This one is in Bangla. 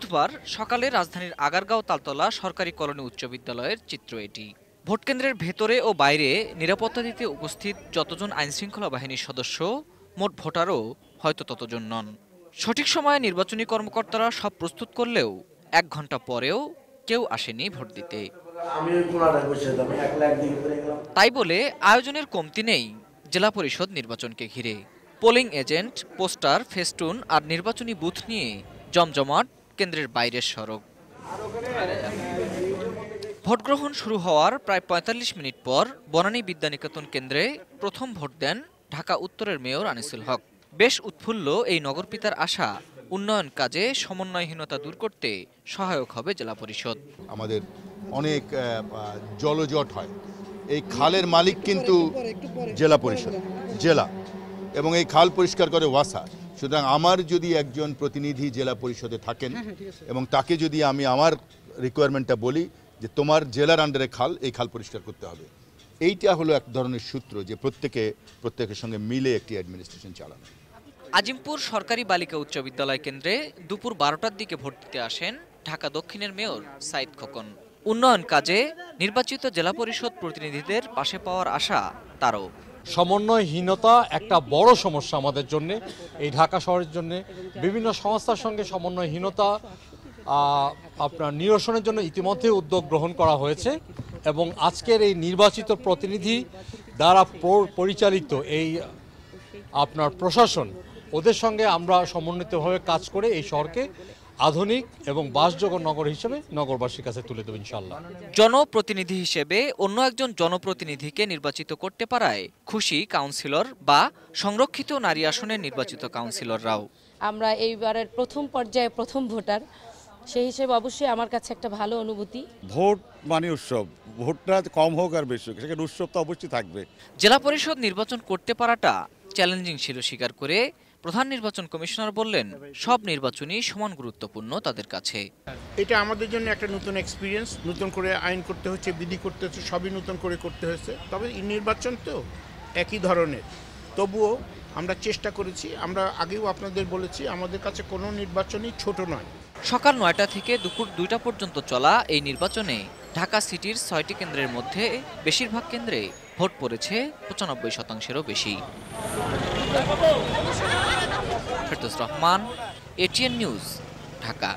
বুধবার সকালে রাজধানীর আগারগাঁও তালতলা সরকারি কলোনি উচ্চ বিদ্যালয়ের চিত্র এটি। ভোটকেন্দ্রের ভেতরে ও বাইরে নিরাপত্তা দিতে উপস্থিত যতজন আইনশৃঙ্খলা বাহিনীর সদস্য, মোট ভোটারও হয়তো ততজন নন। সঠিক সময়ে নির্বাচনী কর্মকর্তারা সব প্রস্তুত করলেও ১ ঘন্টা পরেও কেউ আসেনি ভোট দিতে। তাই বলে আয়োজনের কমতি নেই জেলা পরিষদ নির্বাচনকে ঘিরে। পোলিং এজেন্ট, পোস্টার, ফেস্টুন আর নির্বাচনী বুথ নিয়ে জমজমাট কেন্দ্রের বাইরের সড়ক। ভোটগ্রহণ শুরু হওয়ার প্রায় ৪৫ মিনিট পর বনানী বিদ্যানিকেতন কেন্দ্রে প্রথম ভোট দেন ঢাকা উত্তরের মেয়র আনিসুল হক। বেশ উৎফুল্ল এই নগরপিতার আশা, উন্নয়ন কাজে সমন্বয়হীনতা দূর করতে সহায়ক হবে জেলা পরিষদ। আমাদের অনেক জলজট হয়, এই খালের মালিক কিন্তু জেলা পরিষদ, জেলা, এবং এই খাল পরিষ্কার করে ওয়াসা। সুতরাং আমার যদি একজন প্রতিনিধি জেলা পরিষদে থাকেন এবং তাকে যদি আমি আমার রিকোয়ারমেন্টটা বলি যে তোমার জেলার আন্ডারে খাল, এই খাল পরিষ্কার করতে হবে, এইটা হলো এক ধরনের সূত্র যে প্রত্যেকের সঙ্গে মিলে একটি অ্যাডমিনিস্ট্রেশন চালানো। আজিমপুর সরকারি বালিকা উচ্চ বিদ্যালয় কেন্দ্রে দুপুর ১২টার দিকে ভোট দিতে আসেন ঢাকা দক্ষিণের মেয়র সাইদ খোকন। উন্নয়ন কাজে নির্বাচিত জেলা পরিষদ প্রতিনিধিদের পাশে পাওয়ার আশা তারও। সমন্বয়হীনতা একটা বড় সমস্যা আমাদের জন্য, এই ঢাকা শহরের জন্য। বিভিন্ন সংস্থার সঙ্গে সমন্বয়হীনতা আপনার নিরসনের জন্য ইতিমধ্যে উদ্যোগ গ্রহণ করা হয়েছে এবং আজকের এই নির্বাচিত প্রতিনিধি দ্বারা পরিচালিত এই আপনার প্রশাসন, ওদের সঙ্গে আমরা সমন্বিতভাবে কাজ করে এই শহরকে আধুনিক এবং বাসযোগ্য নগর হিসেবে নগরবাসীর কাছে তুলে দেব ইনশাআল্লাহ। জনপ্রতিনিধি হিসেবে অন্য একজন জনপ্রতিনিধিকে নির্বাচিত করতে পারায় খুশি কাউন্সিলর বা সংরক্ষিত নারী আসনে নির্বাচিত কাউন্সিলররাও। আমরা এইবারের প্রথম পর্যায়ে প্রথম ভোটার, সেই হিসেবে অবশ্যই আমার কাছে একটা ভালো অনুভূতি। ভোট মানে উৎসব, ভোটটা কম হোক আর বেশি হোক, সেখানে উৎসব তো অবশ্যই থাকবে। জেলা পরিষদ নির্বাচন করতে পারাটা চ্যালেঞ্জিং ছিল স্বীকার করে প্রধান নির্বাচন কমিশনার বললেন, সব নির্বাচনই সমান গুরুত্বপূর্ণ তাদের কাছে। এটা আমাদের জন্য একটা নতুন এক্সপিরিয়েন্স, নতুন করে আইন করতে হচ্ছে, বিধি করতে হচ্ছে, সবই নতুন করে করতে হয়েছে। তবে এই নির্বাচন তো একই ধরনের, তবুও আমরা চেষ্টা করেছি। আমরা আগেও আপনাদের বলেছি, আমাদের কাছে কোনো নির্বাচনই ছোট নয়। সকাল ৯টা থেকে দুপুর ২টা পর্যন্ত চলা এই নির্বাচনে ঢাকা সিটির ৬টি কেন্দ্রের মধ্যে বেশিরভাগ কেন্দ্রে ভোট পড়েছে ৯৫%-এরও বেশি। Ferdous Rahman, ATN news, Dhaka.